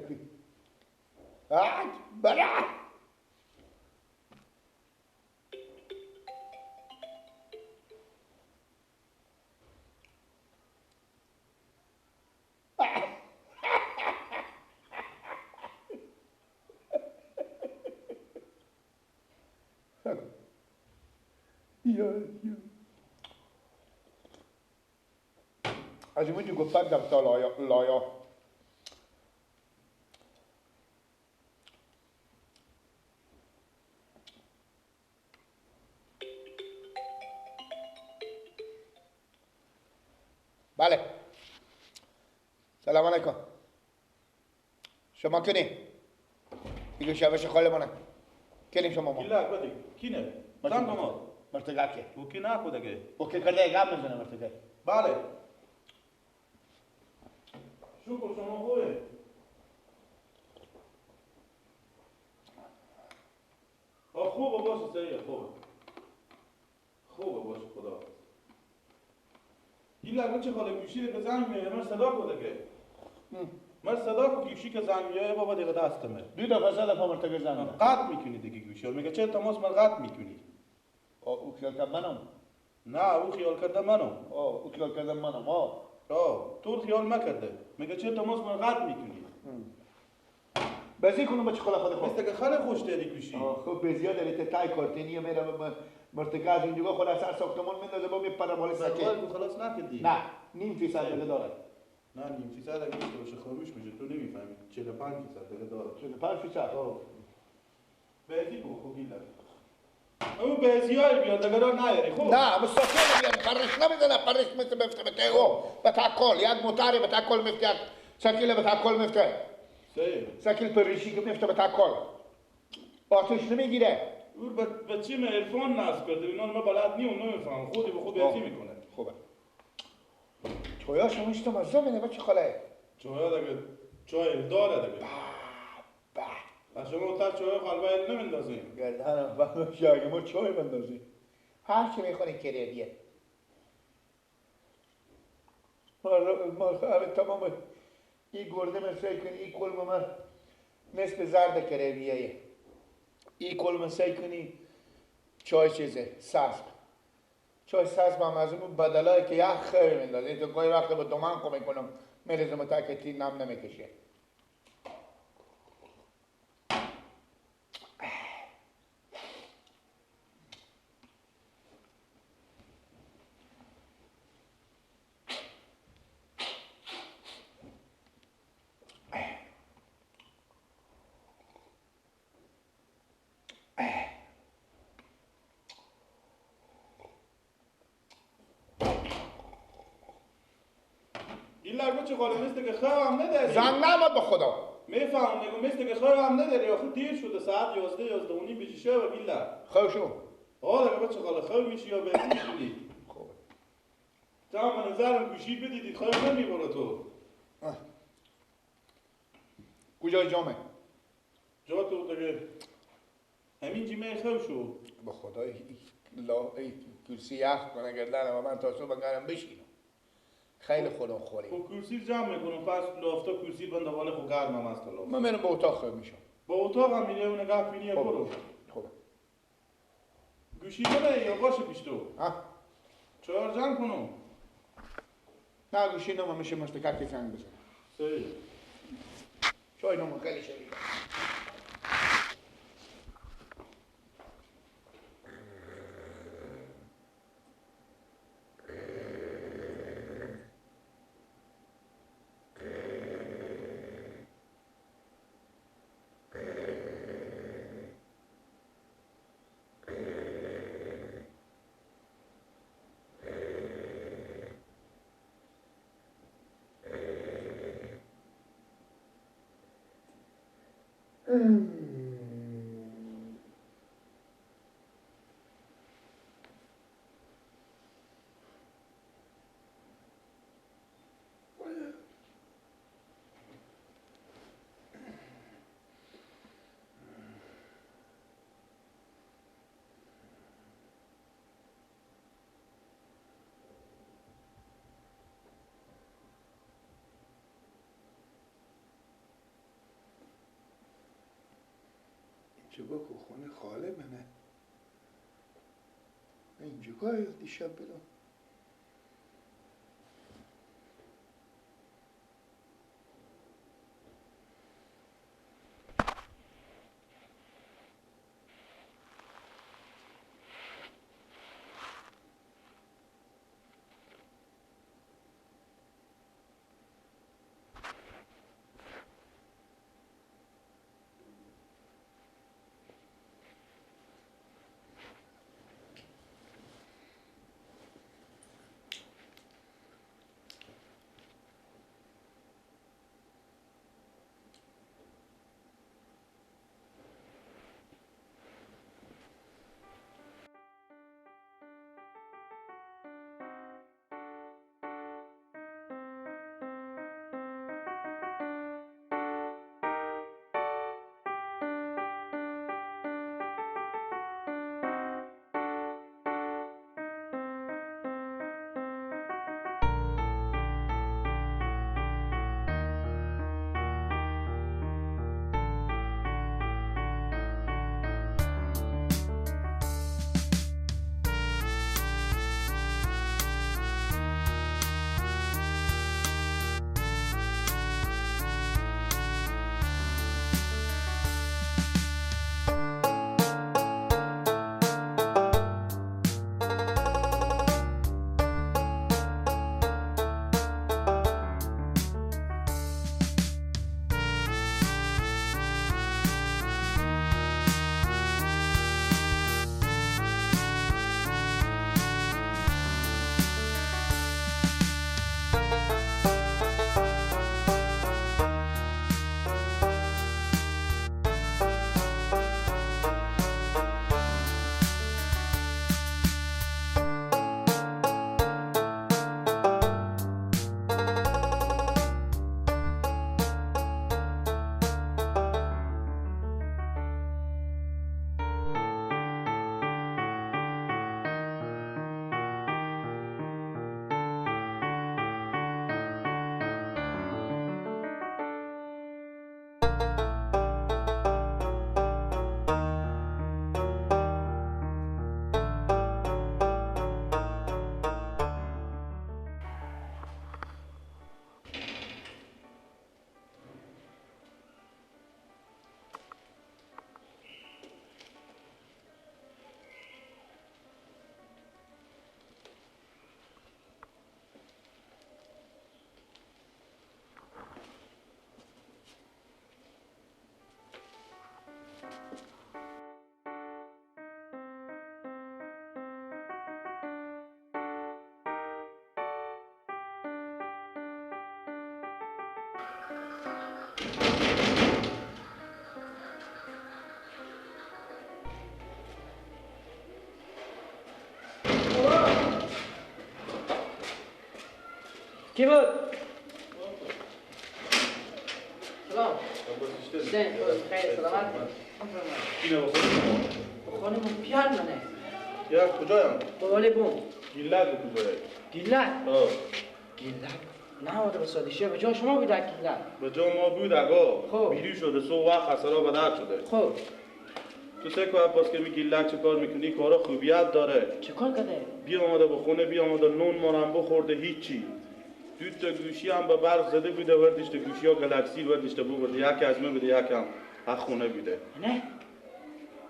qui. Ah, bra! Io. Az mondjuk a fedem talaja. بله سلام علیکم شما کنی؟ دیگه شبش خاله منه کنیم شما ما Killa kodi, kine? Tam kama? مرتگا که O kina ko dage? اوکی کرده گام میزنه مرتگا Bale. Shukr shoma khoye. خوبه باشه سریع خوبه باشه خدا این لگه چه خاله گوشی که زنگ میه من صدا کده که من صدا کو گوشی که زنگ میه بابا دیگه دستمه دو دفعه سه دفعه مرتگا زنگ قطع میکنی دیگه گوشی میگه چه تماس من قطع میکنی او خیال کرد منم نه او خیال کرده منم او خیال کرده منم تو خیال نکرده میگه چه تماس من قطع میکنی بازی کنم با چه خاله خود خود مثل که خیلی خوش داری گوشی خب بزیا داری تای کارتینی میره مرتگا از اینجا خود از سر ساختمان میندازه با میپره بالا سکه خلاص نکردی نه نیم فیصد دیگه داره نه نیم فیصد اگه داشته باشه خاموش میشه تو نمیفهمی 45% دیگه داره 45%. بازی کو خوبی او بازی های بیاد اگر نیاری خوب نه مستقیم بیاد پرش نمیزنه پرش مثل بفته او به تکل یک موتاری به تکل میفته یک سکیل به تکل میفته سکیل پریشی که میفته به تکل آتش نمیگیره او بچه من ایرفون نصب کرده اینا ما بلد نیم نمیفهم خودی به خود بازی میکنه خوبه چویا شما ایشتا مزه منه بچه خاله چویا دیگه چای داره دیگه و شما تا چای قلبه نمیندازیم گردنم بخشه اگه ما چای بندازیم هر چی میخونی کریبیه ما تمام این گرده من سعی کنی این کلم من نصف زرد کریبیه این کلم سعی کنی چای چیزه سسب چای سسب هم از اون بدلایی که یک خیلی میندازه تو گاهی وقت با دومن کمی کنم میرزم تا که تی نم نمیکشه این لگو چه خاله مثل که خیلی هم نداری زنگ نماد به خدا میفهم نگو مثل که خیلی هم نداری آخه دیر شده ساعت 11 و نیم بجی شب و بیلا خیلی شو دیگه بچه خاله خیلی میشی یا بهتر میشی خوبه تا من نظرم گوشی بدیدید خیلی نمیبره تو کجای جامعه جا تو دیگه همین جیمه خیلی شو به خدا ای کرسی یخ کنه گردنم و من تا صبح گرم بشینم خیلی خودم خوری خب کرسی جمع میکنم پس لافتا کرسی بنده حال خو گرم هم است لافتا من میرم به اتاق خیلی میشم با اتاق هم میره و نگاه فینیه برو خوبه گوشی بده یا باشه پیش تو چهار جمع کنم نه گوشی نمو میشه مستقل زنگ بزنم صحیح چای نمو خیلی شدید چه بکو خونه خاله منه اینجا گاه دیشب بدم کی بود؟ سلام. حسین خیر سلامت. اینه بخوریم. بخوریم پیار منه. یا کجایم؟ بوالی بوم. گیلک کجایی؟ گیلک؟ آه. گیلک؟ نه آده به سادیشه به جا شما بوده گیلک. به جا ما بود اگا. خب. بیری شده سو وقت خسرا به درد شده. خب. تو سه عباس که می گیلک چه کار میکنی؟ کارا خوبیت داره. چه کار کرده؟ بیا آمده به خونه بیا آمده نون مانم بخورده هیچی. دو تا گوشی هم به برق زده بوده وردیش تا گوشی ها گلکسی وردیش تا بوده یکی از من بوده یکی هم از خونه بوده. نه؟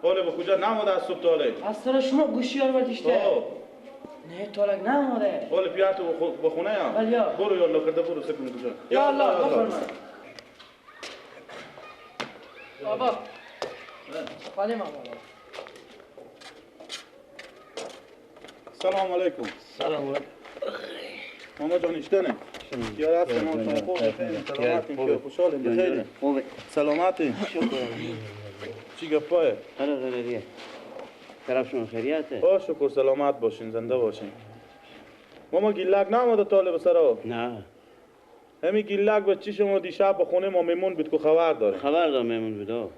حالا به کجا نماده از صبح تاله؟ از سر شما گوشی ها رو بردیشته؟ نه تالک نماده. حالا پیار تو به خونه هم؟ بله. برو یالا کرده برو سکون کجا. یا الله بفرما. بابا. خالی ما بابا. سلام علیکم. سلام علیکم. ماما جان اشتنه. یا رفت ما شما خوب بخیر سلامتیم که خوشحالیم بخیر. خوبه. سلامتی. شکر. چی گپایه؟ خیریه. طرف شما خیریته؟ با شکر سلامت باشین زنده باشین. ماما گیلک نماده طالب سرا؟ نه. همین گیلک به چی شما دیشب به خونه ما میمون بود که خبر داره. خبر دارم میمون بوده.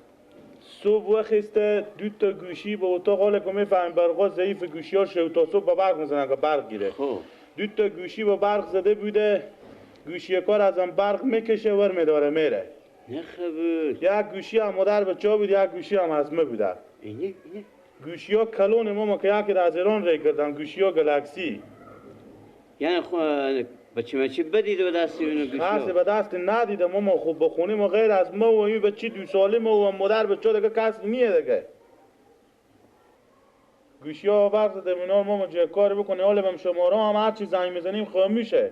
صبح وقسته دو تا گوشی به اتاق حالا که میفهمیم برقا ضعیف گوشی ها شو تا صبح به برق میزنن که برق گیره. خب. دو تا گوشی به برق زده بوده گوشی کار ازم برق میکشه ور میداره میره. نه خبر یک گوشی هم مادر بچه بود، یک گوشی هم از ما بوده. اینه گوشی ها کلون ماما که یکی از ایران ری کردن، گوشی ها گلکسی. یعنی بچه بدید به دستی اونو گوشی کسی ها به دست ندیده ماما، خوب بخونیم و غیر از ما و این بچه 2 ساله ما و مادر بچه دیگه کسی نیه دیگه. گوشی ها برد اینا ماما جای کار بکنه، حالا بهم شماره هم هر چی زنگ میزنیم خاموشه.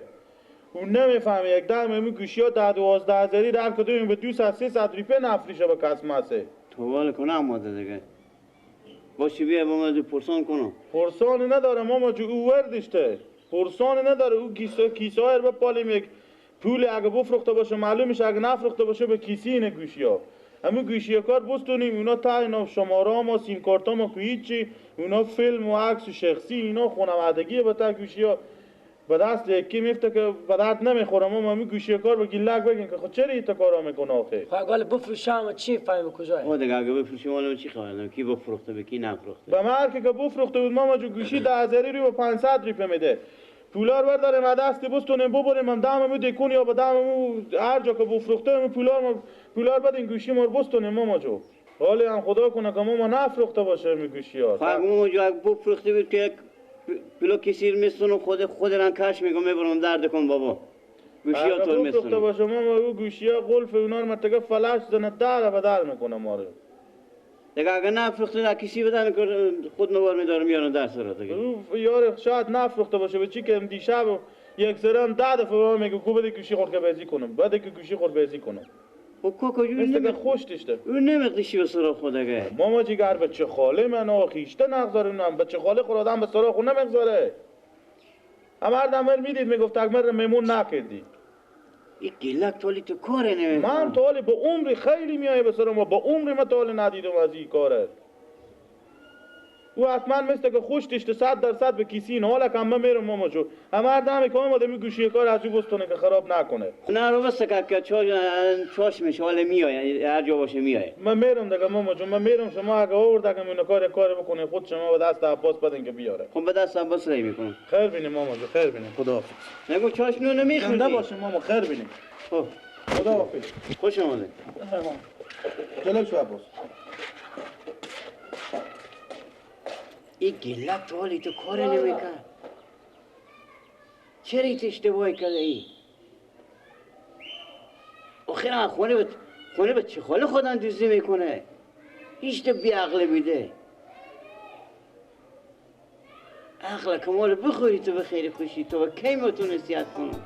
اون نمیفهمه یک دم این گوشی ها 10-12 هزاری در کدوم به 200-300 روپیه نفریشه به کس ماسه. توال کنه آماده دیگه باشی بیا با من پرسان کنم پرسانی نداره ماما جو او وردشته. پرسانی نداره او کیسه های رو بپالیم یک پول اگه بفروخته باشه معلوم میشه، اگه نفروخته باشه به کیسی اینه گوشی ها. همه گوشی کار بستونیم اونا تا اینا شماره ما سیم کارت ما که هیچی، اونا فیلم و عکس و شخصی اینا خانوادگی به تا گوشی ها به دست یکی میفته که به درد نمیخوره. ما همین گوشی کار به گیلک بگین که خود چرا این کارا میکنه آخه؟ خب اگه بفروشم چی فهمی کجاست؟ او دیگه اگه بفروشیم حالا چی خبر کی بفروخته به کی نفروخته به مرد که بفروخته بود ماما جو گوشی 10 هزاری رو به 500 روپیه میده. پولار برداریم از دست بستونیم ببریم هم داممو دیکون یا به داممو هر جا که بفروخته هم پولار بدین گوشی ما رو بستونیم ماما جو. حالا هم خدا کنه که ماما نفروخته باشه می گوشی ها. خب ماما جو اگه بفروخته بود که پلو کسیر میستون خود ران کش میگم میبرم درد کن بابا گوشی ها طور بفروخته میستون باشه ماما او گوشی ها قلف اونا رو متگه فلش زنه در به در میکنه ما رو. دیگه اگه نفروخته در کسی بدن خود نوار میدارم میارن در سر دیگه او یار شاید نفروخته باشه به چی که دیشب یک سرم 10 دفعه به من میگه کو بده گوشی خورد که بازی کنم، بده که گوشی خورد بازی کنم. خب کوکو جو مثل که خوش داشته. اون نمیقدیشی به سراغ خودگه ماما جیگر بچه خاله من آخیشته نگذاره اونم بچه خاله خود آدم به سراغ خود نمیگذاره. اما هر دم میدید میگفت اکمر میمون نکردی. این گلک تولی تو کاره نمیکنه من تالی به عمری خیلی میایه به سراغ ما، به عمری من تالی ندیدم از این کاره. او حتما مثل که خوش داشته 100% به کسی این حالا که من میرم ماما جو اما هر دمی که آمده می گوشی کار از او بستونه که خراب نکنه. نه رو بسته که چاش میشه حالا میایه هر جا باشه میایه من میرم دیگه ماما جو، من میرم شما اگه آورده که من کار بکنه خود شما به دست عباس بدین که بیاره. خب به دست عباس رای میکنم خیر بینیم ماما جو، خیر بینیم، خداحافظ. نگو چاش نو زنده نمیخوردی باشه ماما، خیر بینیم، خب خداحافظ. خوش آمده جلو شو عباس. این گلک تو حالی تو کاره نمیکرد چرا ایت اشتباهی کرده ای؟ آخیرا خونه به چه خاله خودم دوزی میکنه؟ هیچ تو بی عقل بیده عقل کمال بخوری تو به خیر خوشی تو به کی ما تو نصیحت کنم؟